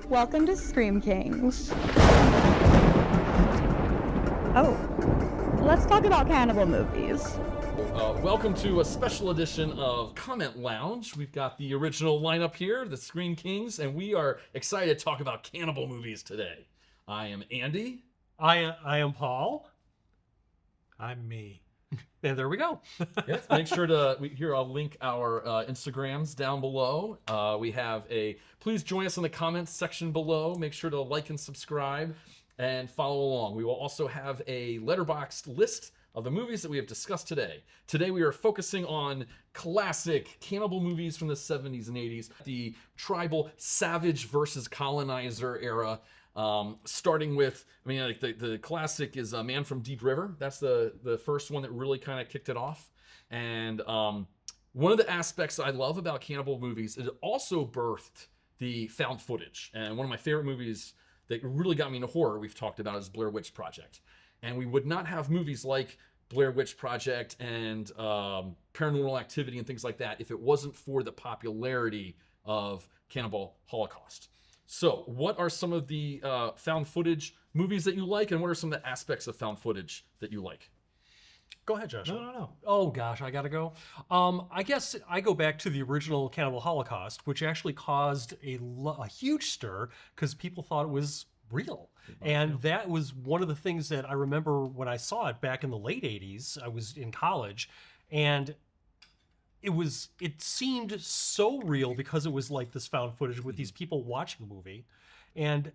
Welcome to Scream Kings. Oh, let's talk about cannibal movies. Welcome to a special edition of Comment Lounge. We've got the original lineup here, the Scream Kings, and we are excited to talk about cannibal movies today. I am Andy. I am Paul. I'm me. And there we go. Yes, make sure to, here I'll link our Instagrams down below. We have please join us in the comments section below. Make sure to like and subscribe and follow along. We will also have a letterboxed list of the movies that we have discussed today. Today we are focusing on classic cannibal movies from the 70s and 80s, the tribal savage versus colonizer era. Starting with, I mean, like the classic is Man from Deep River. That's the first one that really kind of kicked it off. And one of the aspects I love about cannibal movies is it also birthed the found footage. And one of my favorite movies that really got me into horror we've talked about is Blair Witch Project. And we would not have movies like Blair Witch Project and Paranormal Activity and things like that if it wasn't for the popularity of Cannibal Holocaust. So what are some of the found footage movies that you like, and what are some of the aspects of found footage that you like? Go ahead, Josh. No. Oh, gosh, I gotta go. I guess I go back to the original Cannibal Holocaust, which actually caused a huge stir because people thought it was real. And that was one of the things that I remember when I saw it back in the late 80s. I was in college, and it seemed so real because it was like this found footage with these people watching the movie. And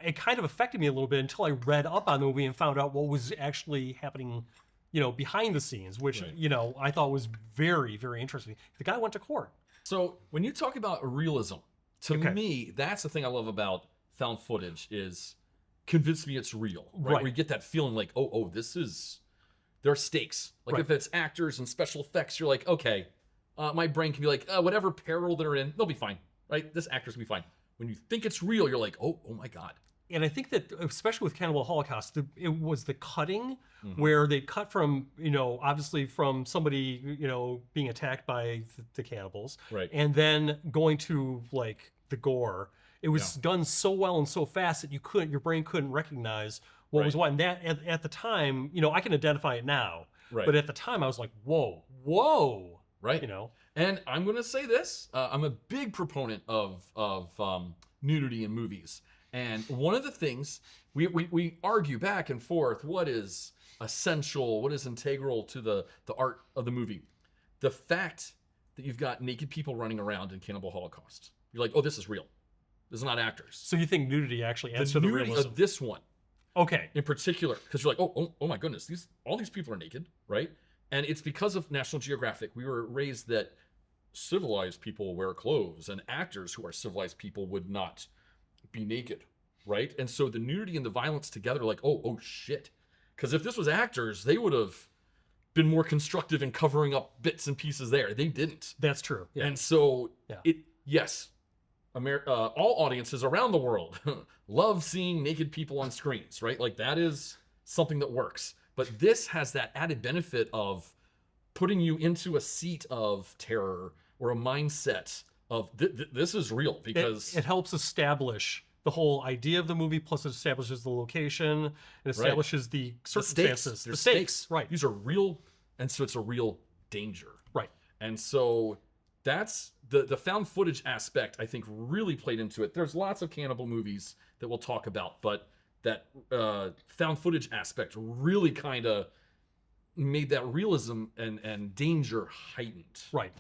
it kind of affected me a little bit until I read up on the movie and found out what was actually happening, behind the scenes, which, right. I thought was very, very interesting. The guy went to court. So when you talk about realism, to me, that's the thing I love about found footage is convince me it's real, right? Where you get that feeling like, there are stakes. Like if it's actors and special effects, you're like, okay, my brain can be like, whatever peril they're in, they'll be fine, right? This actor's will be fine. When you think it's real, you're like, oh my God. And I think that, especially with Cannibal Holocaust, it was the cutting where they cut from, obviously from somebody, being attacked by the cannibals. Right. And then going to, like, the gore. It was done so well and so fast that your brain couldn't recognize what was what. And that, at the time, I can identify it now. Right. But at the time, I was like, whoa. Right. And I'm going to say this. I'm a big proponent of nudity in movies. And one of the things we argue back and forth, what is essential, what is integral to the art of the movie? The fact that you've got naked people running around in Cannibal Holocaust. You're like, oh, this is real. This is not actors. So you think nudity actually adds to the the nudity realism? of this one. Okay. In particular, because you're like, oh my goodness, all these people are naked, right? And it's because of National Geographic. We were raised that civilized people wear clothes, and actors who are civilized people would not be naked, right? And so the nudity and the violence together, like, oh shit. Because if this was actors, they would have been more constructive in covering up bits and pieces there. They didn't. That's true. Yeah. And so, all audiences around the world love seeing naked people on screens, right? Like that is something that works. But this has that added benefit of putting you into a seat of terror or a mindset of this is real because it helps establish the whole idea of the movie, plus it establishes the location, it establishes the circumstances. The stakes. Right. These are real, and so it's a real danger. Right. And so that's the found footage aspect, I think, really played into it. There's lots of cannibal movies that we'll talk about, but that found footage aspect really kind of made that realism and danger heightened. Right.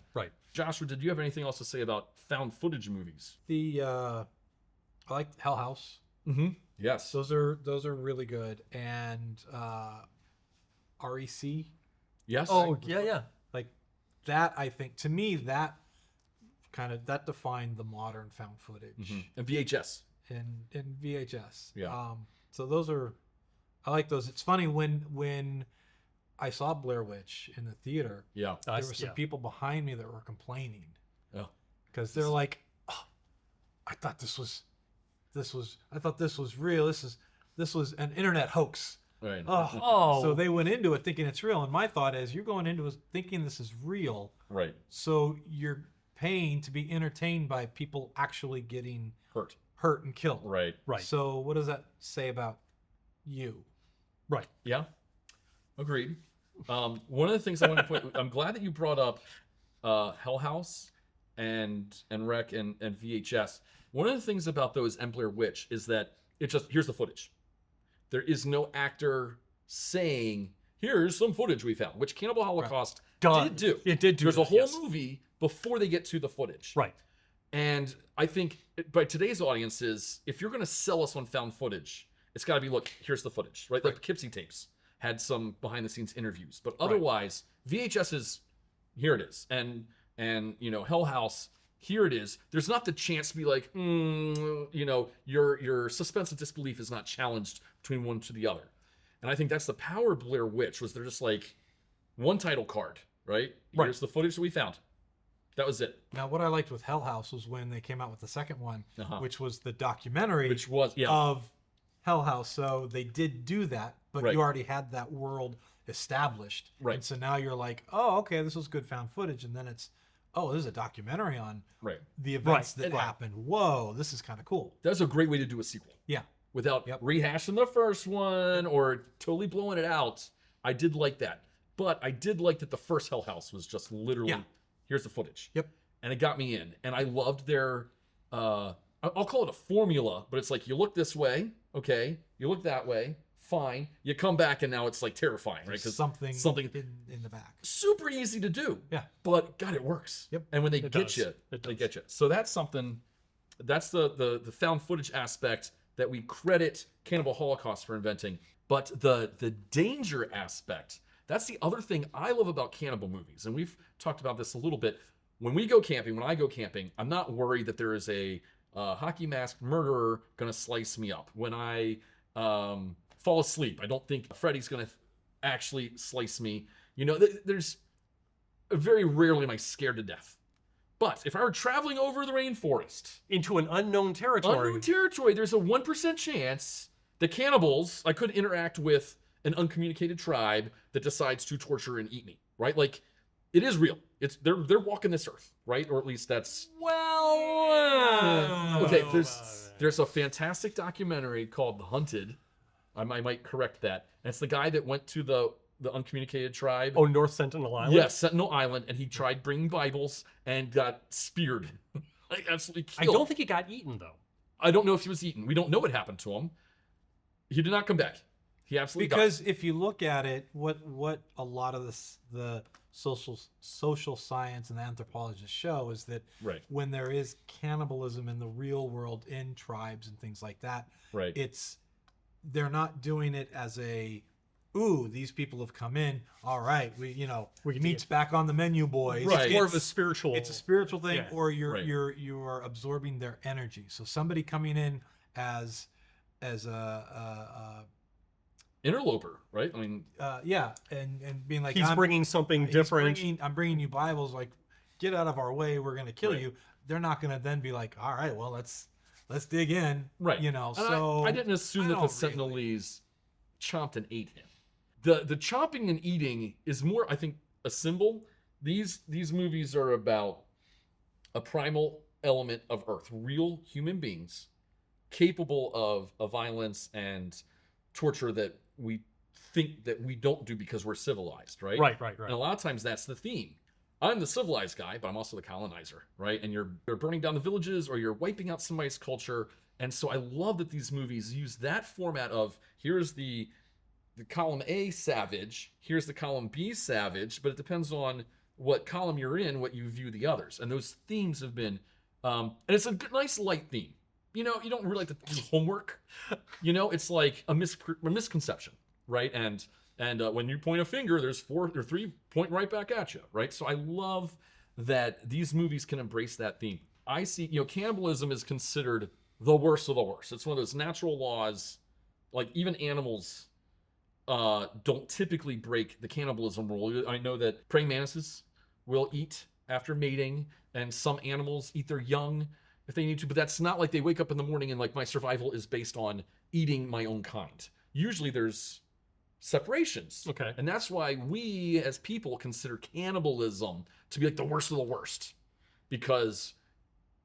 Joshua, did you have anything else to say about found footage movies? I like Hell House. Mm-hmm. Yes. Those are really good. And REC. Yes. Oh, yeah. Like that, I think, to me, that defined the modern found footage. Mm-hmm. And VHS. In VHS. Yeah. So I like those. It's funny when I saw Blair Witch in the theater. Yeah. There were some people behind me that were complaining. Yeah. Because they're like, I thought this was real. This was an internet hoax. Right. So they went into it thinking it's real. And my thought is, you're going into it thinking this is real. Right. So you're paying to be entertained by people actually getting hurt and killed. Right. Right. So what does that say about you? Right. Yeah. Agreed. One of the things I want to point, I'm glad that you brought up Hell House and Rec and VHS. One of the things about those and Blair Witch is that it just, here's the footage. There is no actor saying, here's some footage we found, which Cannibal Holocaust did do. It did do. There's a that, whole yes. movie before they get to the footage. Right. And I think by today's audiences, if you're going to sell us on found footage, it's got to be, look, here's the footage, right? Like the Poughkeepsie tapes had some behind the scenes interviews, but otherwise VHS is, here it is. And you know, Hell House, here it is. There's not the chance to be like, you know, your suspense of disbelief is not challenged between one to the other. And I think that's the power of Blair Witch, was they're just like one title card, right? Here's the footage that we found. That was it. Now, what I liked with Hell House was when they came out with the second one, Uh-huh. which was the documentary Which was, yeah. of Hell House. So they did do that, but Right. you already had that world established. Right. And so now you're like, oh, okay, this was good found footage. And then it's, oh, this is a documentary on Right. the events Right. that happened. Whoa, this is kind of cool. That's a great way to do a sequel. Yeah. Without Yep. rehashing the first one or totally blowing it out. I did like that. But I did like that the first Hell House was just literally, Yeah. here's the footage. Yep. And it got me in. And I loved their, I'll call it a formula, but it's like, you look this way, okay, you look that way, fine. You come back and now it's like terrifying, right? Because Something in the back. super easy to do. Yeah. But God, it works. Yep. And when they It get does. you, It they does. get you. So that's something, that's the found footage aspect that we credit Cannibal Holocaust for inventing. But the danger aspect, that's the other thing I love about cannibal movies. And we've talked about this a little bit. When we go camping, when I go camping, I'm not worried that there is a hockey masked murderer gonna slice me up. When I fall asleep, I don't think Freddy's gonna actually slice me. You know, there's very rarely am I scared to death. But if I were traveling over the rainforest, Into an unknown territory. unknown territory, there's a 1% chance that cannibals, I could interact with an uncommunicated tribe that decides to torture and eat me, right? Like, it is real. They're walking this earth, right? Or at least that's okay. There's a fantastic documentary called The Hunted. I might correct that. And it's the guy that went to the uncommunicated tribe. Oh, North Sentinel Island? Yes, Sentinel Island, and he tried bringing Bibles and got speared, like absolutely I killed. don't think he got eaten, though. I don't know if he was eaten. We don't know what happened to him. He did not come back. He absolutely Because if you look at it, what a lot of the social science and the anthropologists show is that Right. when there is cannibalism in the real world in tribes and things like that, Right. they're not doing it as a, ooh, these people have come in. All right, meat's back on the menu, boys. Right. It's more of a spiritual. It's a spiritual thing, Yeah. or you're Right. you are absorbing their energy. So somebody coming in as a Interloper, right? I mean, and being like, He's bringing something different. I'm bringing you Bibles, like, get out of our way, we're gonna kill Right. you. They're not gonna then be like, all right, well, let's dig in, right. You know. And So I didn't assume I that the don't Sentinelese chomped and ate him. The chomping and eating is more, I think, a symbol. These movies are about a primal element of Earth, real human beings capable of violence and torture that we think that we don't do because we're civilized, right? Right. And a lot of times that's the theme. I'm the civilized guy, but I'm also the colonizer, right? And you're burning down the villages or you're wiping out somebody's culture. And so I love that these movies use that format of, here's the column A savage, here's the column B savage, but it depends on what column you're in, what you view the others. And those themes have been, and it's a good, nice light theme. You know, you don't really like to do homework. You know, it's like a misconception, right? And when you point a finger, there's 4 or 3 pointing right back at you, right? So I love that these movies can embrace that theme. I see, you know, cannibalism is considered the worst of the worst. It's one of those natural laws, like even animals don't typically break the cannibalism rule. I know that praying mantises will eat after mating, and some animals eat their young if they need to, but that's not like they wake up in the morning and like, my survival is based on eating my own kind. Usually there's separations. Okay. And that's why we as people consider cannibalism to be like the worst of the worst, because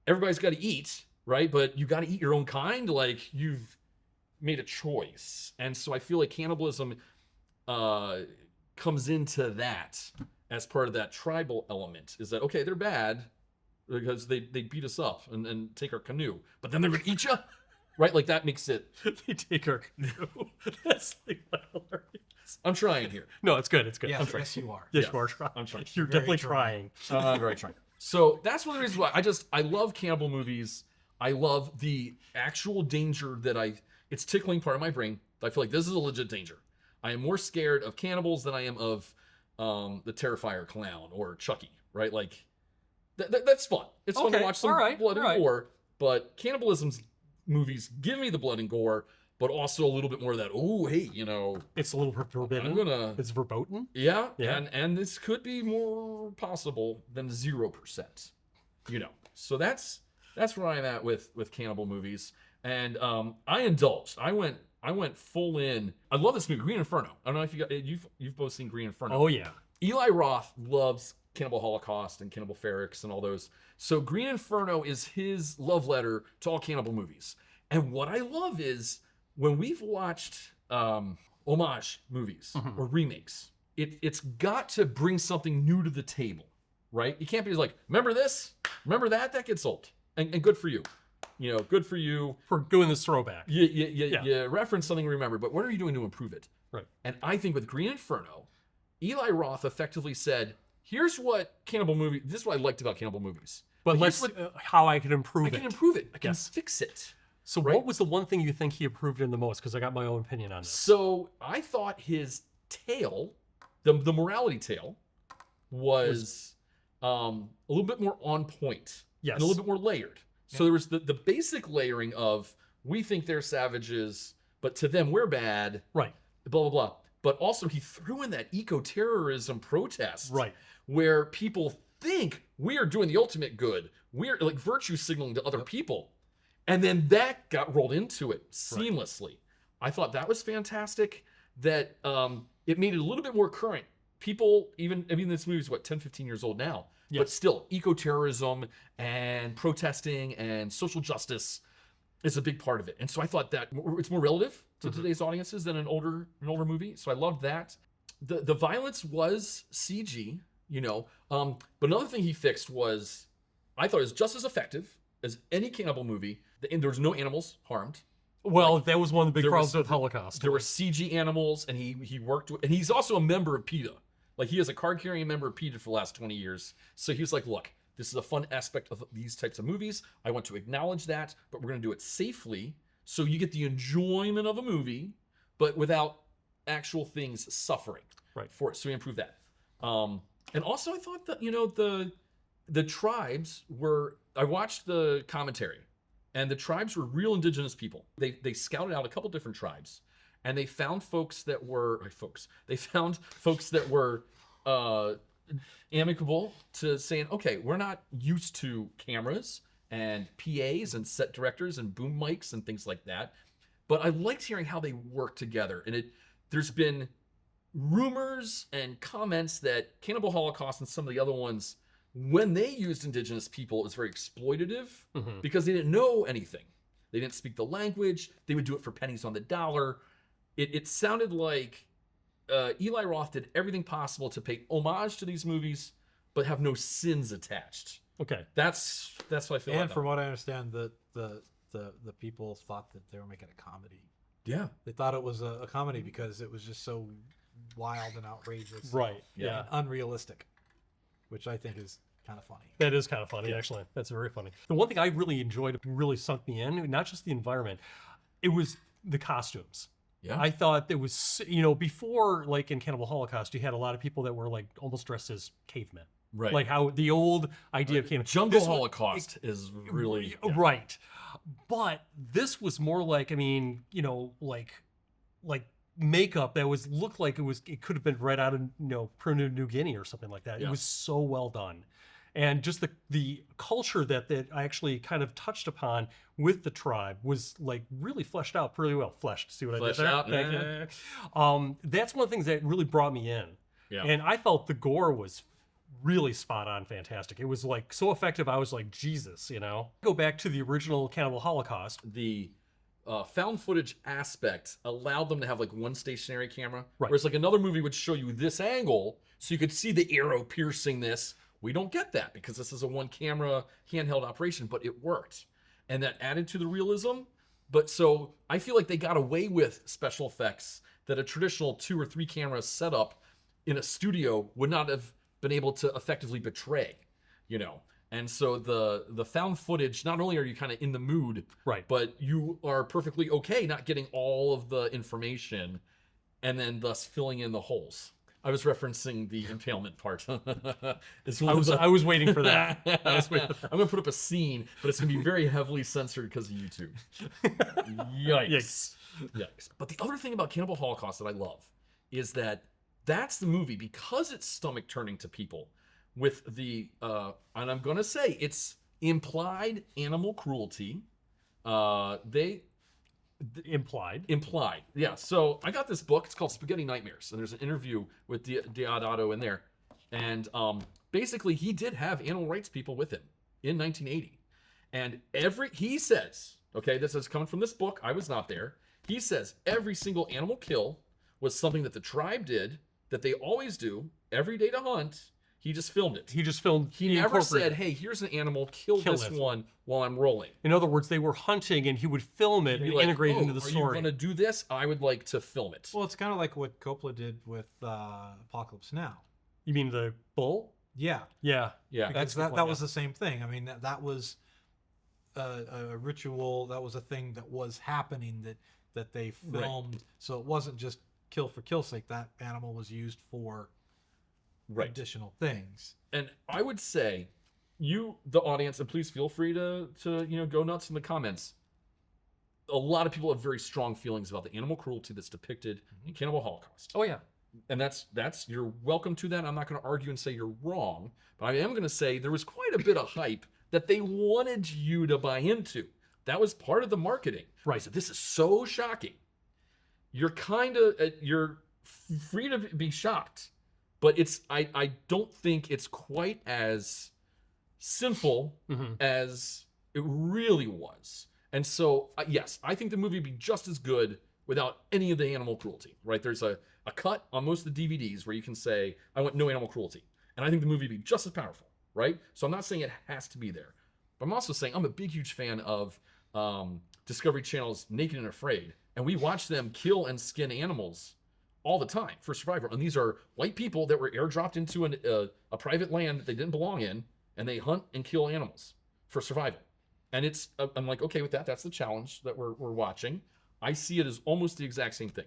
everybody's got to eat, right? But you got to eat your own kind. Like you've made a choice, and so I feel like cannibalism comes into that as part of that tribal element. Is that okay? They're bad because they beat us up and take our canoe, but then they're gonna eat you, right? Like that makes it. They take our canoe. That's like hilarious. I'm trying here. No, it's good. It's good. Yes, yes, you are. Yes, Yeah. you are trying. I'm trying. You're Very definitely trying. trying. I'm very trying. So that's one of the reasons why I love cannibal movies. I love the actual danger that it's tickling part of my brain. I feel like this is a legit danger. I am more scared of cannibals than I am of the Terrifier clown or Chucky, right? Like that's fun. It's fun to Okay, watch some all right, blood and all right. gore, but cannibalism's movies give me the blood and gore, but also a little bit more of that. Oh, hey, It's a little forbidden. I'm gonna. It's verboten. Yeah, Yeah. and this could be more possible than 0%. So that's where I'm at with cannibal movies, and I indulged. I went full in. I love this movie, Green Inferno. I don't know if you've both seen Green Inferno. Oh yeah. Eli Roth loves Cannibal Holocaust and Cannibal Ferox and all those. So Green Inferno is his love letter to all cannibal movies. And what I love is when we've watched homage movies or remakes, it's got to bring something new to the table, right? You can't be like, remember this? Remember that? That gets old. And good for you. Good for you. For doing this throwback. You reference something, remember, but what are you doing to improve it? Right. And I think with Green Inferno, Eli Roth effectively said, here's what cannibal movie, this is what I liked about cannibal movies. But here's let's what how I can improve I it. can improve it. I can Yes. fix it. So right? what was the one thing you think he improved in the most? Because I got my own opinion on this. So I thought his tale, the morality tale, was a little bit more on point. Yes. And a little bit more layered. So there was the basic layering of, we think they're savages, but to them we're bad. Right. Blah, blah, blah. But also he threw in that eco-terrorism protest. Right. Where people think we are doing the ultimate good. We're like virtue signaling to other people. And then that got rolled into it seamlessly. I thought that was fantastic. That it made it a little bit more current. People, this movie's 10, 15 years old now. Yes. But still, eco-terrorism and protesting and social justice is a big part of it. And so I thought that it's more relative to today's audiences than an older movie. So I loved that. The violence was CG, but another thing he fixed was, I thought it was just as effective as any cannibal movie. And there was no animals harmed. Well, that was one of the big there problems was- with Holocaust. There were CG animals, and he worked with, and he's also a member of PETA. Like, he is a card-carrying member of PETA for the last 20 years. So he was like, look, this is a fun aspect of these types of movies. I want to acknowledge that, but we're going to do it safely so you get the enjoyment of a movie, but without actual things suffering for it. So we improved that. And also I thought that, the tribes were, I watched the commentary, and the tribes were real indigenous people. They scouted out a couple different tribes, and they found folks that were amicable to saying, okay, we're not used to cameras and PAs and set directors and boom mics and things like that. But I liked hearing how they work together. And there's been rumors and comments that Cannibal Holocaust and some of the other ones, when they used indigenous people, it was very exploitative because they didn't know anything. They didn't speak the language. They would do it for pennies on the dollar. It sounded like Eli Roth did everything possible to pay homage to these movies, but have no sins attached. Okay. That's what I feel. And from what I understand, the people thought that they were making a comedy. Yeah. They thought it was a comedy because it was just so wild and outrageous. Right. Yeah. Yeah. And unrealistic, which I think is kind of funny. That is kind of funny, actually. That's very funny. The one thing I really enjoyed, really sunk me in, not just the environment, it was the costumes. Yeah. I thought there was, before, like in Cannibal Holocaust, you had a lot of people that were like almost dressed as cavemen. Right. Like how the old idea of cavemen. Jungle This one- Holocaust is really Right. But this was more like, like makeup that looked like it could have been right out of Papua New Guinea or something like that. Yeah. It was so well done. And just the culture that I actually kind of touched upon with the tribe was like really fleshed out pretty well. See what Fleshed I did there? out, Thank yeah. you. That's one of the things that really brought me in. Yeah. And I felt the gore was really spot on fantastic. It was like so effective. I was like, Jesus, you know. Go back to the original Cannibal Holocaust. The found footage aspect allowed them to have like one stationary camera, Right. whereas like another movie would show you this angle so you could see the arrow piercing this. We don't get that because this is a one camera handheld operation, but it worked. And that added to the realism. But so I feel like they got away with special effects that a traditional 2 or 3 camera setup in a studio would not have been able to effectively betray, you know. And so the found footage, not only are you kind of in the mood, Right. but you are perfectly okay not getting all of the information and then thus filling in the holes. I was referencing the impalement part. I was waiting for that. I'm gonna put up a scene, but it's gonna be very heavily censored because of YouTube. Yikes. Yikes. But the other thing about Cannibal Holocaust that I love is that that's the movie, because it's stomach turning to people with the and I'm gonna say it's implied animal cruelty. Implied. Yeah. So I got this book. It's called Spaghetti Nightmares, and there's an interview with Deodato in there. And basically, he did have animal rights people with him in 1980. And he says, okay, this is coming from this book. I was not there. He says every single animal kill was something that the tribe did, that they always do every day to hunt. He just filmed it. He never said, hey, here's an animal, kill this one while I'm rolling. In other words, they were hunting and he would film it and Like, integrate it into the Are story. you going to do this? I would like to film it. Well, it's kind of like what Coppola did with Apocalypse Now. You mean the bull? Yeah. Yeah. Yeah. That was the same thing. I mean, that was a ritual. That was a thing that was happening that they filmed. Right. So it wasn't just kill for kill's sake. That animal was used for additional things. And I would say, you, the audience, and please feel free to go nuts in the comments. A lot of people have very strong feelings about the animal cruelty that's depicted in Cannibal Holocaust. Oh yeah. And that's you're welcome to that. I'm not going to argue and say you're wrong, but I am going to say there was quite a bit of hype that they wanted you to buy into. That was part of the marketing. Right. So this is so shocking. You're you're free to be shocked, but I don't think it's quite as sinful as it really was. And so, yes, I think the movie would be just as good without any of the animal cruelty, right? There's a cut on most of the DVDs where you can say, I want no animal cruelty. And I think the movie would be just as powerful, right? So I'm not saying it has to be there. But I'm also saying I'm a big, huge fan of Discovery Channel's Naked and Afraid. And we watch them kill and skin animals all the time for survival. And these are white people that were airdropped into a private land that they didn't belong in, and they hunt and kill animals for survival. And I'm like, okay with that. That's the challenge that we're watching. I see it as almost the exact same thing.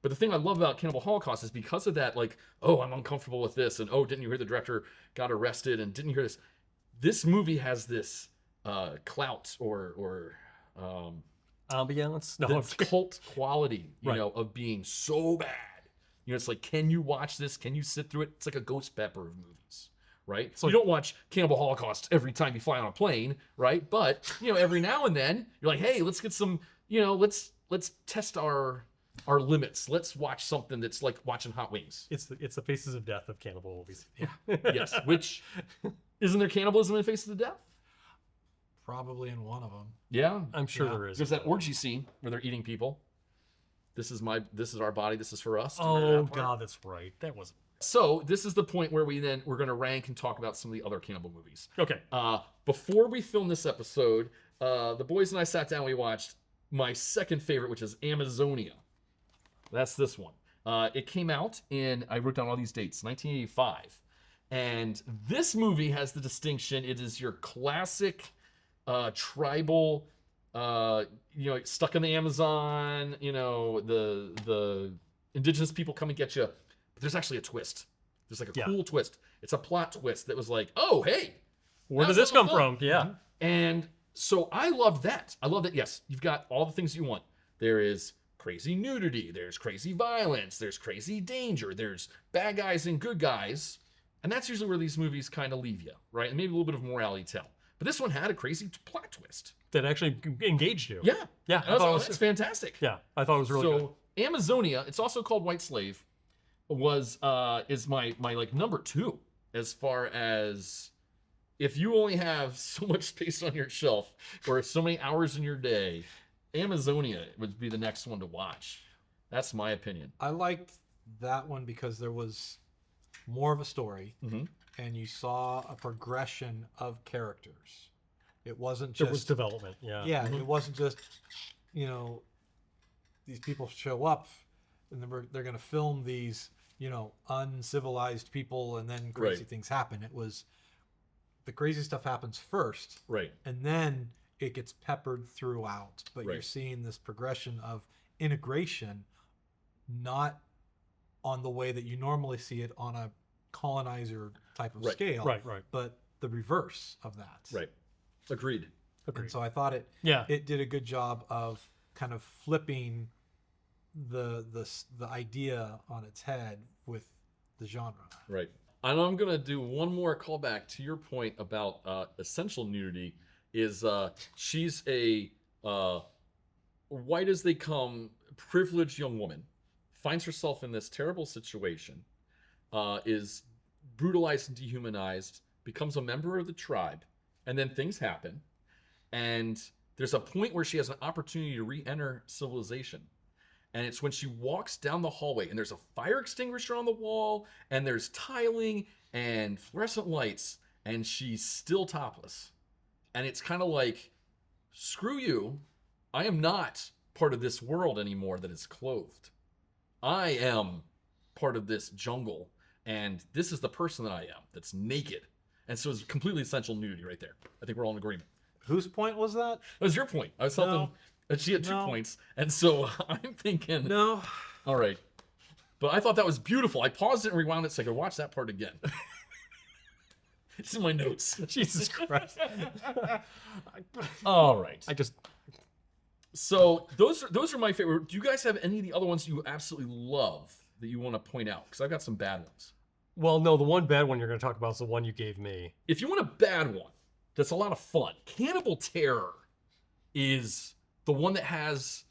But the thing I love about Cannibal Holocaust is because of that, like, oh, I'm uncomfortable with this, and oh, didn't you hear the director got arrested, and didn't you hear this? This movie has this clout or ambiance, this cult quality, you know, of being so bad. You know, it's like, can you watch this? Can you sit through it? It's like a Ghost Pepper of movies, right? So you don't watch Cannibal Holocaust every time you fly on a plane, right? But every now and then you're like, hey, let's get some, let's test our limits. Let's watch something that's like watching Hot Wings. It's the Faces of Death of cannibal movies. Yeah. Yes. Which isn't there cannibalism in Faces of Death? Probably in one of them. Yeah, I'm sure there is. There's that orgy scene where they're eating people. This is our body. This is for us. Oh God, that's right. That wasn't. So this is the point where we're going to rank and talk about some of the other cannibal movies. Okay. Before we filmed this episode, the boys and I sat down. We watched my second favorite, which is Amazonia. That's this one. It came out I wrote down all these dates, 1985. And this movie has the distinction. It is your classic tribal, stuck in the Amazon, the indigenous people come and get you. But there's actually a twist. There's like a cool twist. It's a plot twist that was like, oh, hey. Where did this come from? Yeah. And so I love that. Yes, you've got all the things you want. There is crazy nudity. There's crazy violence. There's crazy danger. There's bad guys and good guys. And that's usually where these movies kind of leave you, right? And maybe a little bit of morality tale. But this one had a crazy plot twist. That actually engaged you. Yeah. Yeah. That's fantastic. Yeah. I thought it was really good. So Amazonia, it's also called White Slave, is my like number 2 as far as if you only have so much space on your shelf or so many hours in your day, Amazonia would be the next one to watch. That's my opinion. I liked that one because there was more of a story, and you saw a progression of characters. It wasn't just There was development. Yeah. yeah. It wasn't just these people show up and they're going to film these uncivilized people, and then crazy things happen. It was the crazy stuff happens first, Right. and then it gets peppered throughout. But you're seeing this progression of integration, not on the way that you normally see it on a colonizer type of scale, Right. but the reverse of that. Right. Agreed. And so I thought it did a good job of kind of flipping the idea on its head with the genre. Right. And I'm going to do one more callback to your point about essential nudity is she's a white as they come, privileged young woman, finds herself in this terrible situation, is brutalized and dehumanized, becomes a member of the tribe, and then things happen. And there's a point where she has an opportunity to re-enter civilization. And it's when she walks down the hallway and there's a fire extinguisher on the wall and there's tiling and fluorescent lights and she's still topless. And it's kind of like, screw you. I am not part of this world anymore that is clothed. I am part of this jungle. And this is the person that I am that's naked. And so it's completely essential nudity right there. I think we're all in agreement. Whose point was that? That was your point. I was helping. And she had 2 points. And so I'm thinking. No. All right. But I thought that was beautiful. I paused it and rewound it so I could watch that part again. It's in my notes. Jesus Christ. All right. I just. So those are my favorite. Do you guys have any of the other ones you absolutely love that you want to point out? Because I've got some bad ones. Well, no, the one bad one you're going to talk about is the one you gave me. If you want a bad one that's a lot of fun, Cannibal Terror is the one that has,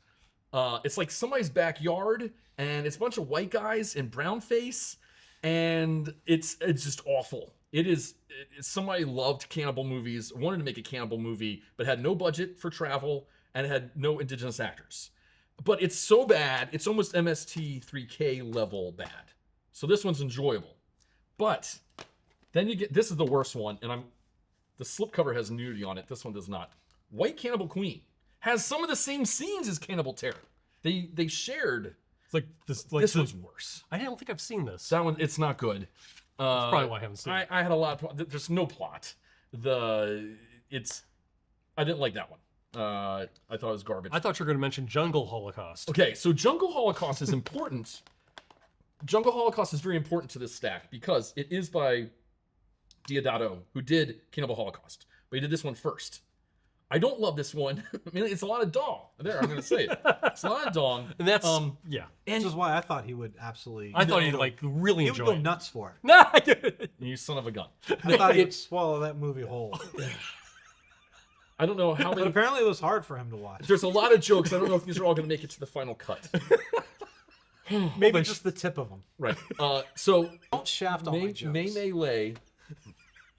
it's like somebody's backyard, and it's a bunch of white guys in brown face, and it's just awful. It's somebody loved cannibal movies, wanted to make a cannibal movie, but had no budget for travel, and had no indigenous actors. But it's so bad, it's almost MST3K level bad. So this one's enjoyable. But then you get, this is the worst one, and the slipcover has nudity on it. This one does not. White Cannibal Queen has some of the same scenes as Cannibal Terror. They shared. It's like this. This one's worse. I don't think I've seen this. That one, it's not good. That's probably why I haven't seen it. I had a lot of. There's no plot. I didn't like that one. I thought it was garbage. I thought you were going to mention Jungle Holocaust. Okay, so Jungle Holocaust is important. Jungle Holocaust is very important to this stack because it is by Deodato, who did Cannibal Holocaust, but he did this one first. I don't love this one. I mean, it's a lot of dong. There, I'm going to say it. It's a lot of dong. And that's, Which is why I thought he would absolutely... I thought he'd really he enjoy would go it. nuts for it. No, You son of a gun. I thought he'd swallow that movie whole. I don't know how But many... apparently it was hard for him to watch. There's a lot of jokes. I don't know if these are all going to make it to the final cut. Maybe just the tip of them. Right. So... Don't shaft all my jokes. May.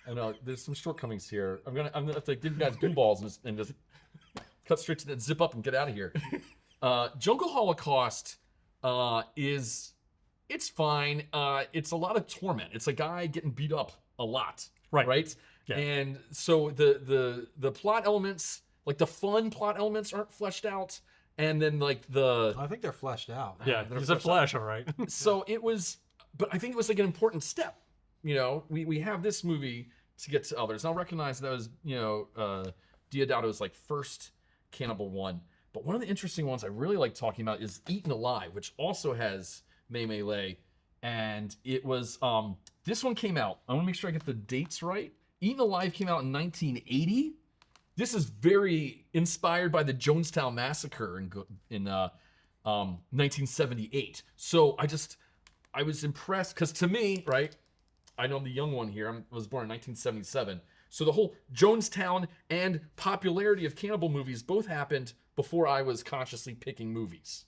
I know there's some shortcomings here. I'm gonna have to give you guys pinballs and just cut straight to that, zip up and get out of here. Jungle Holocaust it's fine. It's a lot of torment. It's a guy getting beat up a lot. Right? Yeah. And so the plot elements, like the fun plot elements, aren't fleshed out. And then like I think they're fleshed out. Yeah, there's a flash, all right. So it was, but I think it was like an important step. You know, we have this movie to get to others. I'll recognize that was, Deodato's like first cannibal one. But one of the interesting ones I really like talking about is Eaten Alive, which also has May Lay. And it was, this one came out, I want to make sure I get the dates right. Eaten Alive came out in 1980. This is very inspired by the Jonestown Massacre in 1978. So I was impressed, because to me, right, I know I'm the young one here. I was born in 1977. So the whole Jonestown and popularity of cannibal movies both happened before I was consciously picking movies,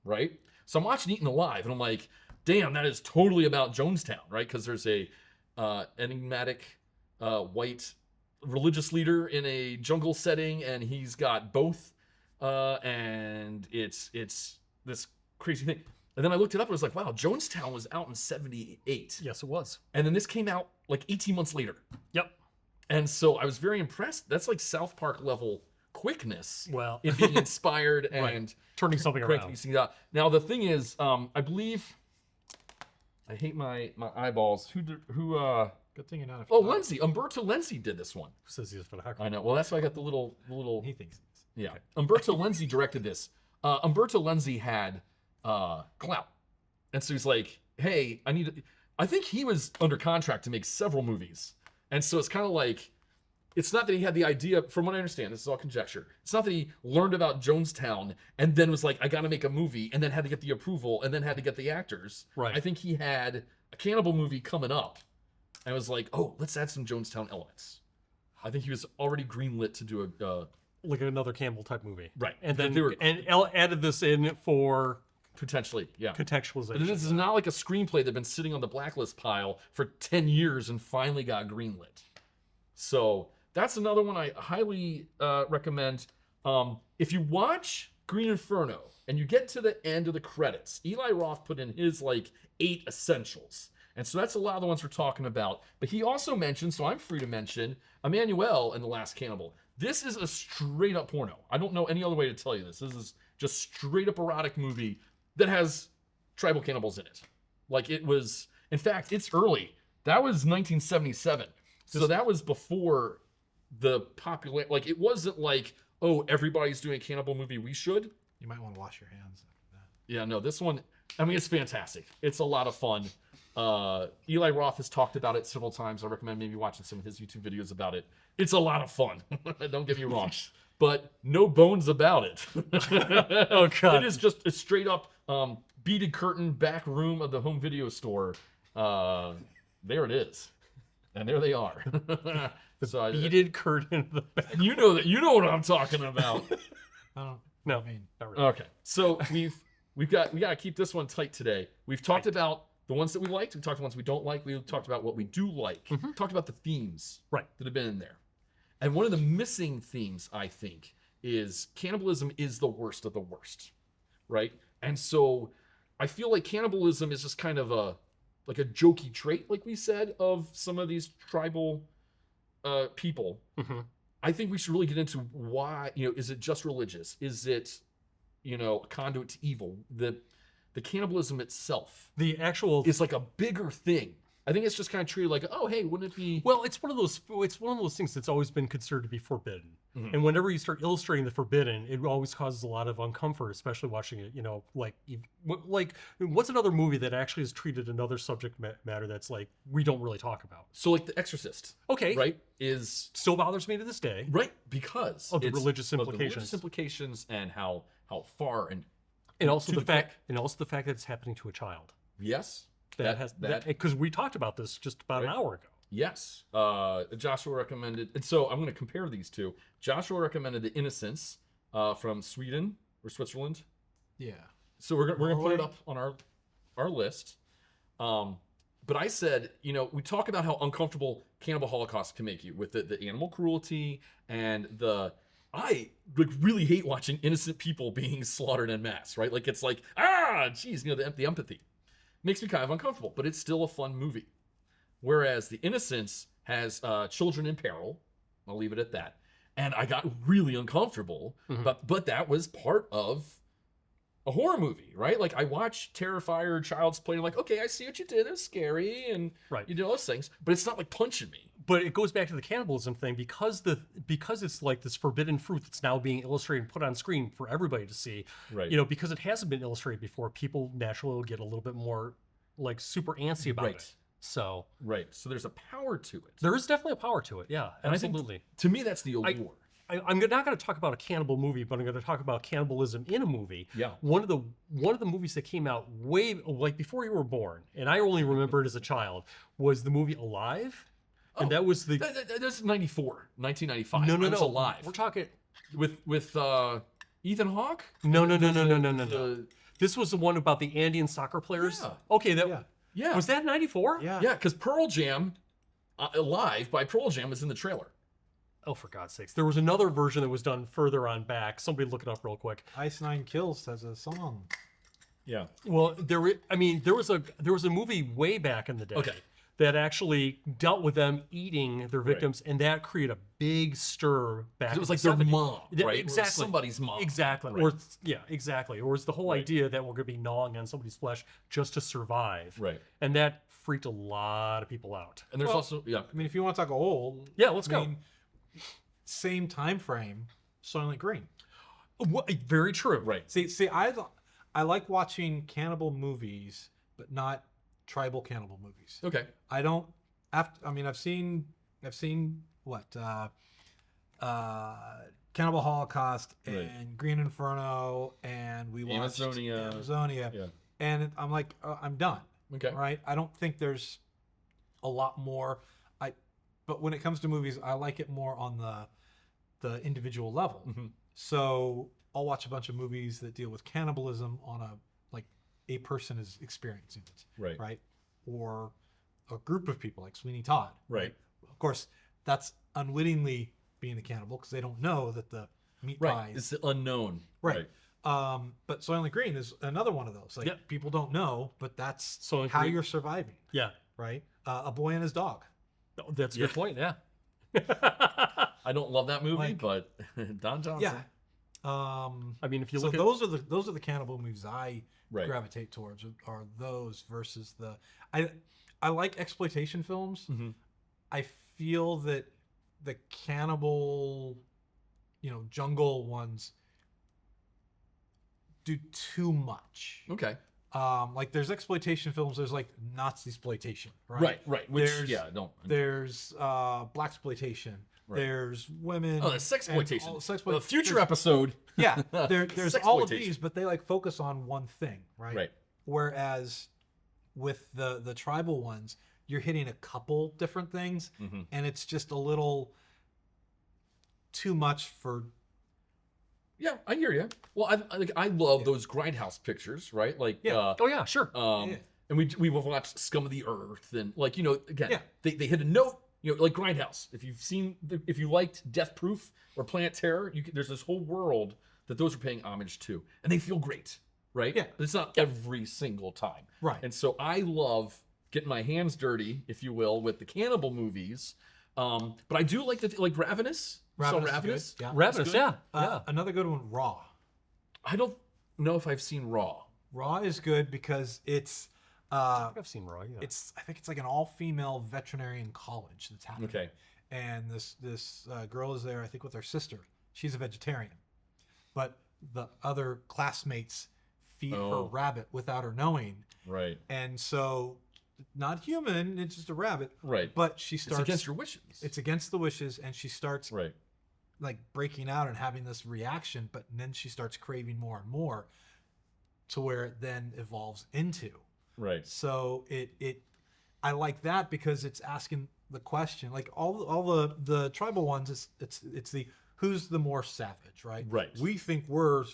right? So I'm watching Eaten Alive, and I'm like, damn, that is totally about Jonestown, right? Because there's a enigmatic white religious leader in a jungle setting, and he's got both, and it's this crazy thing. And then I looked it up and I was like, wow, Jonestown was out in 78. Yes, it was. And then this came out like 18 months later. Yep. And so I was very impressed. That's like South Park level quickness. Well, in being inspired right. and Turning something cranking around. these things out. Now the thing is, I believe I hate my eyeballs. Good thing you're not. Oh, Lenzi. Umberto Lenzi did this one. Says he's a photographer. I know. Well, that's why I got the little. He thinks. Yeah. Umberto Lenzi directed this. Umberto Lenzi had clout, and so he's like, "Hey, I think he was under contract to make several movies, and so it's kind of like, it's not that he had the idea. From what I understand, this is all conjecture. It's not that he learned about Jonestown and then was like, I got to make a movie, and then had to get the approval, and then had to get the actors. Right. I think he had a cannibal movie coming up, and was like, oh, let's add some Jonestown elements. I think he was already greenlit to do a like another Campbell type movie. Right. And then They were- added this in for potentially, yeah. contextualization. But this is not like a screenplay that's been sitting on the blacklist pile for 10 years and finally got greenlit. So that's another one I highly recommend. If you watch Green Inferno and you get to the end of the credits, Eli Roth put in his like 8 essentials. And so that's a lot of the ones we're talking about. But he also mentioned, so I'm free to mention, Emmanuelle and The Last Cannibal. This is a straight up porno. I don't know any other way to tell you this. This is just straight up erotic movie that has tribal cannibals in it. Like it was, in fact, it's early. That was 1977. So that was before the popular, like it wasn't like, oh, everybody's doing a cannibal movie, we should. You might want to wash your hands after that. Yeah, no, this one, I mean, it's fantastic. It's a lot of fun. Eli Roth has talked about it several times. I recommend maybe watching some of his YouTube videos about it. It's a lot of fun. Don't get me wrong. But no bones about it. Oh, God. It is just a straight up beaded curtain back room of the home video store. There it is. And there they are. So beaded curtain in the back. you know what I'm talking about. No, I mean, not really. Okay. So we got to keep this one tight today. We've talked about the ones that we liked. We talked about the ones we don't like. We talked about what we do like. Talked about the themes Right. that have been in there. And one of the missing themes, I think, is cannibalism is the worst of the worst, right? And so I feel like cannibalism is just kind of a jokey trait, like we said, of some of these tribal people. I think we should really get into why, is it just religious? Is it, a conduit to evil? The cannibalism itself The actual is like a bigger thing. I think it's just kind of treated like, oh, hey, wouldn't it be? Well, it's one of those things that's always been considered to be forbidden. And whenever you start illustrating the forbidden, it always causes a lot of uncomfort, especially watching it. Like what's another movie that actually has treated another subject matter that's like we don't really talk about? So like The Exorcist, Okay, right, is still bothers me to this day. right because Of the it's- religious of the implications. religious implications and how far and Also to the fact that it's happening to a child. yes, That because we talked about this just about an hour ago. yes. Joshua recommended, and so I'm going to compare these two. Joshua recommended The Innocents from Sweden or Switzerland. yeah. So we're gonna put it up on our list. But I said, we talk about how uncomfortable Cannibal Holocaust can make you with the animal cruelty and I really hate watching innocent people being slaughtered en masse, right? Like it's like, geez, the empathy makes me kind of uncomfortable, but it's still a fun movie. Whereas The Innocents has children in peril. I'll leave it at that. And I got really uncomfortable, but that was part of a horror movie, right? Like I watch Terrifier, Child's Play, and I'm like, okay, I see what you did. It's scary, and Right. you do those things, but it's not like punching me. But it goes back to the cannibalism thing because it's like this forbidden fruit that's now being illustrated and put on screen for everybody to see. Right. Because it hasn't been illustrated before, people naturally will get a little bit more like super antsy about Right. it. So Right. So there's a power to it. there is definitely a power to it. Yeah, And I think absolutely. to me, that's the allure. I'm not going to talk about a cannibal movie, but I'm going to talk about cannibalism in a movie. Yeah. One of the movies that came out way like before you were born, and I only remember it as a child, was the movie Alive, and that was the That's 1995. no I was alive. We're talking with Ethan Hawke. no. This was the one about the Andean soccer players. Yeah. Okay, Yeah. Yeah. Was that 94? Yeah. Yeah, because Pearl Jam, Live by Pearl Jam was in the trailer. Oh, for God's sakes. There was another version that was done further on back. Somebody look it up real quick. Ice Nine Kills has a song. Yeah. Well, there was a movie way back in the day Okay. that actually dealt with them eating their Right. victims, and that created a big stir back. It was in like the their 70s. mom, Yeah, right? Or exactly. somebody's mom. Exactly. Right. Or yeah, exactly. Or it's the whole Right. idea that we're going to be gnawing on somebody's flesh just to survive. Right. And that freaked a lot of people out. And there's Well, also, yeah. I mean, if you want to talk old, Yeah, let's go. Same time frame, Soylent Green. Very true. Right. See, I like watching cannibal movies, but not tribal cannibal movies. Okay. I don't. I've seen what Cannibal Holocaust and Right. Green Inferno, and we watched Amazonia, Yeah. and I'm like, I'm done. Okay. Right? I don't think there's a lot more. But when it comes to movies, I like it more on the individual level. Mm-hmm. So I'll watch a bunch of movies that deal with cannibalism on a person is experiencing it, Right. right? Or a group of people like Sweeney Todd. Right. Of course, that's unwittingly being a cannibal because they don't know that the meat Right. pies. It's the unknown. Right. But Soylent Green is another one of those. Like Yep. people don't know, but that's Soylent how Green. you're surviving, Yeah. right? A Boy and His Dog. Oh, that's a Yeah. good point. Yeah. I don't love that movie, Like- but Don Johnson. Yeah. I mean, if you So look at those are the cannibal movies I Right. gravitate towards. Are those versus the I like exploitation films. Mhm. I feel that the cannibal, jungle ones do too much. Okay. Like there's exploitation films. There's like Nazi exploitation, right? Right. Right. Which, There's- yeah, don't. There's black exploitation. Right. There's women. Oh, the sexploitation. and all- The future episode. Yeah, there's all of Sexploitation. these, but they like focus on one thing, right? Right. Whereas with the tribal ones, you're hitting a couple different things, Mhm. and it's just a little too much for. Yeah, I hear you. Well, I love those Grindhouse pictures, right? Like, Yeah. oh yeah, sure. Yeah. and we will watch Scum of the Earth, and like again, Yeah. they hit a note, like Grindhouse. If you liked Death Proof or Planet Terror, there's this whole world that those are paying homage to, and they feel great, right? Yeah. But it's not every single time, Right. And so I love getting my hands dirty, if you will, with the cannibal movies. But I do like like Ravenous. You saw Ravenous is Ravenous. good, yeah. Ravenous, good. yeah. Another good one, Raw. I don't know if I've seen Raw. Raw is good because it's I think I've seen Raw, yeah. I think it's like an all-female veterinarian college that's happening. Okay. And this girl is there, I think, with her sister. She's a vegetarian, but the other classmates feed her Oh. rabbit without her knowing, Right. and so not human, it's just a rabbit. Right. But she It's starts. against your wishes. It's against the wishes, and she starts right. like breaking out and having this reaction. But then she starts craving more and more, to where it then evolves into. Right. So I like that because it's asking the question. Like all the tribal ones, it's the who's the more savage, right? Right. We think we're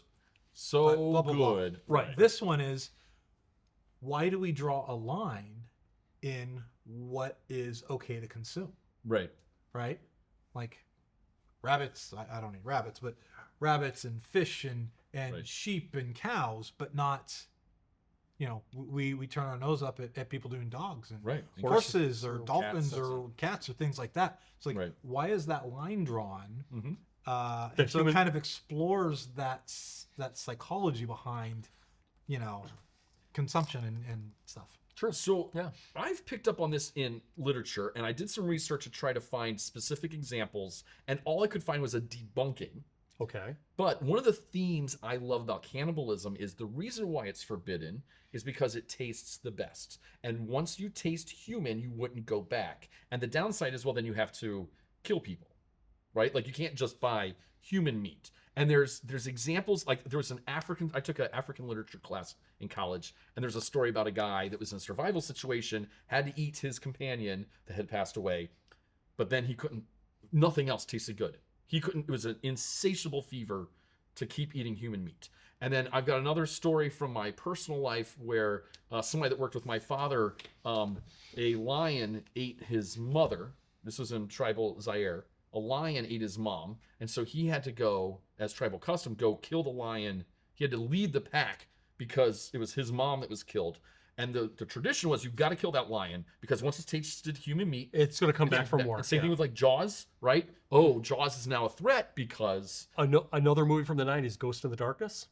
So blah, blah, blah. good. Right. This one is, why do we draw a line in what is okay to consume, Right. right? Like rabbits, I don't eat rabbits, but rabbits and fish and Right. sheep and cows, but not, we turn our nose up at people doing dogs and Right. horses or or dolphins cats, or cats or things like that. It's like, Right. why is that line drawn? Mm-hmm. And so it kind of explores that psychology behind, consumption and stuff. Sure. So Yeah. I've picked up on this in literature, and I did some research to try to find specific examples, and all I could find was a debunking. Okay. But one of the themes I love about cannibalism is the reason why it's forbidden is because it tastes the best. And once you taste human, you wouldn't go back. And the downside is, well, then you have to kill people, right? Like you can't just buy human meat. And there's examples, like there was I took an African literature class in college, and there's a story about a guy that was in a survival situation, had to eat his companion that had passed away, but then nothing else tasted good. It was an insatiable fever, to keep eating human meat. And then I've got another story from my personal life where somebody that worked with my father, a lion ate his mother. This was in tribal Zaire. A lion ate his mom, and so he had to go, as tribal custom, go kill the lion. He had to lead the pack because it was his mom that was killed. And the tradition was, you've got to kill that lion, because once it's tasted human meat, It's going to come back for more. And same thing Yeah. with like Jaws, right? Oh, Jaws is now a threat because Another movie from the 90s, Ghost in the Darkness.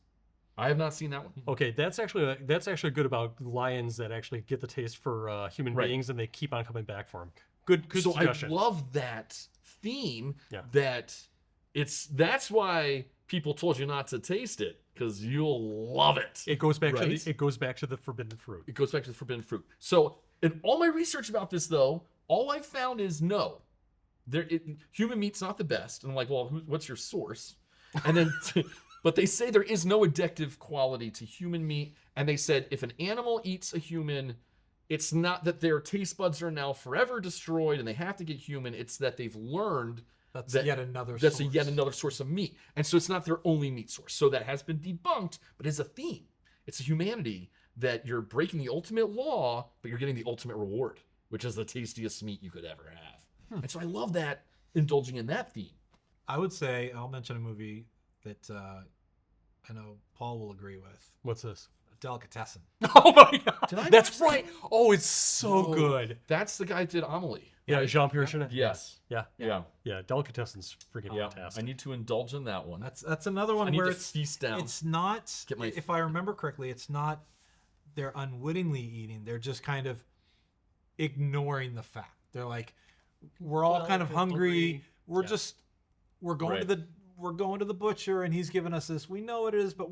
I have not seen that one. Okay, that's actually good about lions that actually get the taste for human Right. beings, and they keep on coming back for them. Good So suggestion. I love that theme. Yeah. That's why people told you not to taste it, because you'll love it. It goes back Right? to the forbidden fruit. It goes back to the forbidden fruit. So in all my research about this, though, all I found is no. Human meat's not the best. And I'm like, well, what's your source? And then, but they say there is no addictive quality to human meat. And they said if an animal eats a human, it's not that their taste buds are now forever destroyed and they have to get human. It's that they've learned That's that- yet another that's source. yet another source of meat. And so it's not their only meat source. So that has been debunked, but it's a theme. It's a humanity that you're breaking the ultimate law, but you're getting the ultimate reward, which is the tastiest meat you could ever have. And so I love that, indulging in that theme. I would say, I'll mention a movie that I know Paul will agree with. What's this? Delicatessen. Oh my Did I god, that's watch right. Oh, it's so No, good. That's the guy that did Amelie. Yeah, Jean-Pierre Jeunet. Yes. Yeah, Yeah. yeah. Delicatessen's freaking Yeah. fantastic. I need to indulge in that one. That's another one I need where to it's feast down. It's not. Get my- If I remember correctly, it's not. They're unwittingly eating. They're just kind of ignoring the fact. They're like, we're all Well, kind of to hungry. degree, We're yeah. just we're going to Right. we're going to the butcher and he's giving us this. We know what it is, but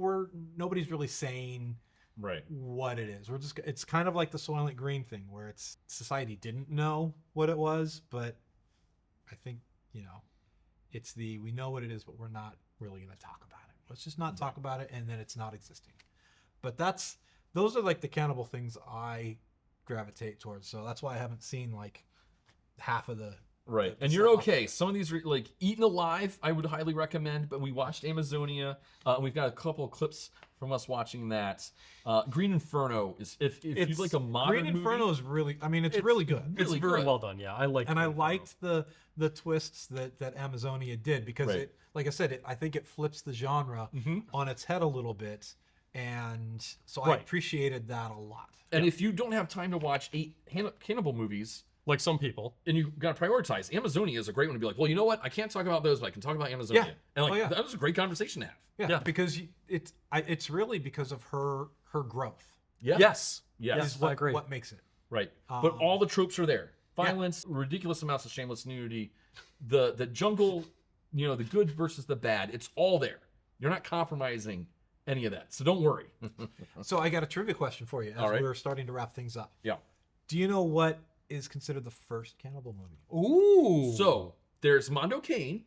nobody's really saying Right. what it is. It's kind of like the Soylent Green thing where it's society didn't know what it was, but I think, it's we know what it is, but we're not really going to talk about it. Let's just not talk about it, and then it's not existing. But those are like the cannibal things I gravitate towards. So that's why I haven't seen like half of the Right. the And you're stuff. okay. Some of these, like Eaten Alive, I would highly recommend, but we watched Amazonia. And we've got a couple of clips from us watching that. Green Inferno is, if you It's like a modern Green movie, Inferno is really, I mean, it's really good. It's really very good. well done. Yeah, I like. And I Inferno. liked the twists that Amazonia did because Right. it, like I said, I think it flips the genre on its head a little bit, and so I Right. appreciated that a lot. And if you don't have time to watch 8 cannibal movies, like some people. and you got to prioritize, Amazonia is a great one to be like, well, you know what? I can't talk about those, but I can talk about Amazonia. Yeah. And like, Oh, yeah. that was a great conversation to have. Yeah, Yeah. because it's really because of her growth Yeah. Yes. Yes. is what, I agree. what makes it. Right. But all the tropes are there. Violence, ridiculous amounts of shameless nudity, the jungle, the good versus the bad. It's all there. You're not compromising any of that. So don't worry. So I got a trivia question for you as All right. we're starting to wrap things up. Yeah. Do you know what is considered the first cannibal movie? Ooh. So there's Mondo Kane,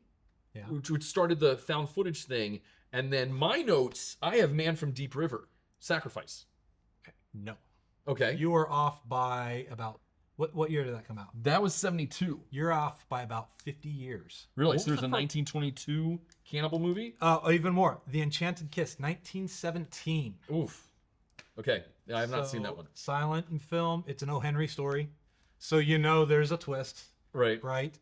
Yeah. which started the found footage thing. And then my notes, I have Man from Deep River, Sacrifice. No. Okay. You are off by about what year did that come out? That was 72. You're off by about 50 years. Really? What So was there's a the 1922 cannibal movie? Even more. The Enchanted Kiss, 1917. Oof. Okay. Yeah, I have not seen that So, one. Silent in film. It's an O. Henry story. So there's a twist, Right. right?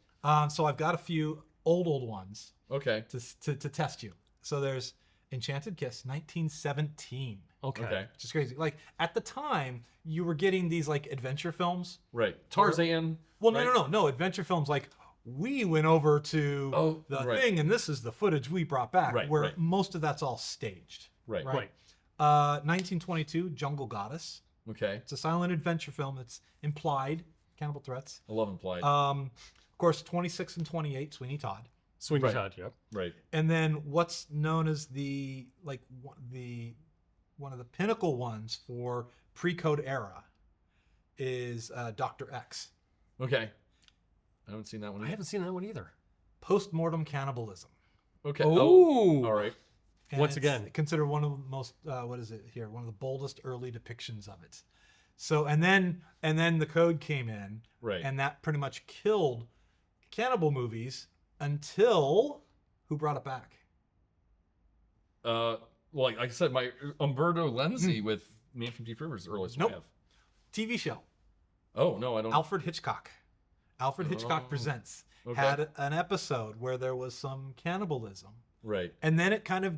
So I've got a few old ones Okay. to test you. So there's Enchanted Kiss, 1917. Okay. Okay. Which is crazy. Like at the time, you were getting these like adventure films. Right. Tarzan. Well, right? no. Adventure films like we went over to the right. thing, and this is the footage we brought back. Right, where right. most of that's all staged. Right. Right. 1922, Jungle Goddess. Okay. It's a silent adventure film that's implied cannibal threats. I love Implied. Of course, 26 and 28, Sweeney Todd. Sweeney Right. Todd. Yep. right. And then what's known as one of the pinnacle ones for pre-code era is Dr. X. Okay. I haven't seen that one I either. haven't seen that one either. Postmortem Cannibalism. Okay. Ooh. Oh, all right. And Once it's again. considered one of the most one of the boldest early depictions of it. So and then the code came in, Right. and that pretty much killed cannibal movies until who brought it back? like I said, my Umberto Lenzi with Man from Deep River is the earliest one I Nope. have. TV show. Oh no, I don't. Alfred Hitchcock. Alfred Hitchcock Presents okay. had an episode where there was some cannibalism, Right. and then it kind of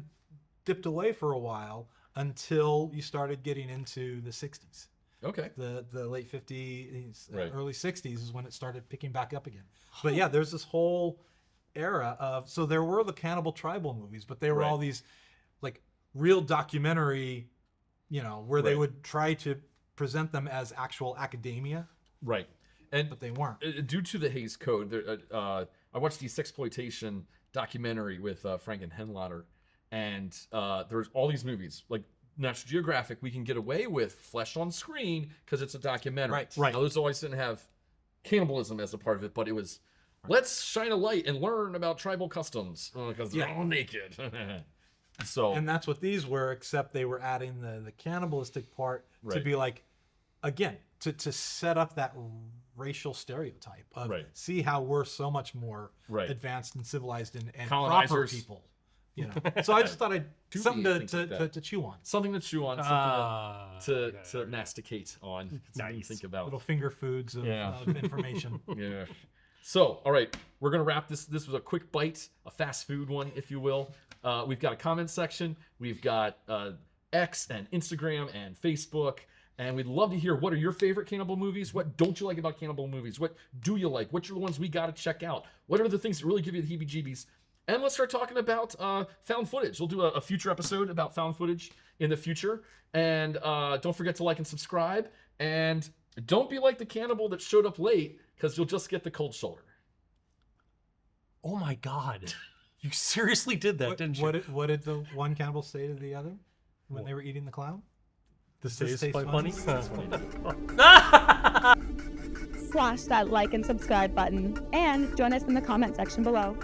dipped away for a while until you started getting into the 60s. Okay. The late 50s, Right. early 60s is when it started picking back up again. But yeah, there's this whole era of, so there were the cannibal tribal movies, but they were Right. all these like real documentary, where they Right. would try to present them as actual academia, Right. And but they weren't. due to the Hays Code, I watched the sexploitation documentary with Frank and Henlotter, and there's all these movies like National Geographic. We can get away with flesh on screen because it's a documentary. Right. Now, those always didn't have cannibalism as a part of it, but it was let's shine a light and learn about tribal customs because they're all naked. So And that's what these were, except they were adding the cannibalistic part to Right. be like, again, to set up that racial stereotype of Right. see how we're so much more Right. advanced and civilized and proper Colonizers. people. So I just thought I'd To something be, to, things like to, that. to chew on. something to chew on, something to masticate on, something to Nice. think about. Little finger foods of, Yeah. of information. Yeah. So, all right, we're gonna wrap this. This was a quick bite, a fast food one, if you will. We've got a comment section. We've got X and Instagram and Facebook, and we'd love to hear what are your favorite cannibal movies. What don't you like about cannibal movies? What do you like? What are the ones we got to check out? What are the things that really give you the heebie-jeebies? And let's start talking about found footage. We'll do a future episode about found footage in the future. And don't forget to like and subscribe. And don't be like the cannibal that showed up late, because you'll just get the cold shoulder. Oh my God. You seriously did that, didn't you? What did the one cannibal say to the other when they were eating the clown? This Does this tastes taste quite funny. Slash that like and subscribe button and join us in the comment section below.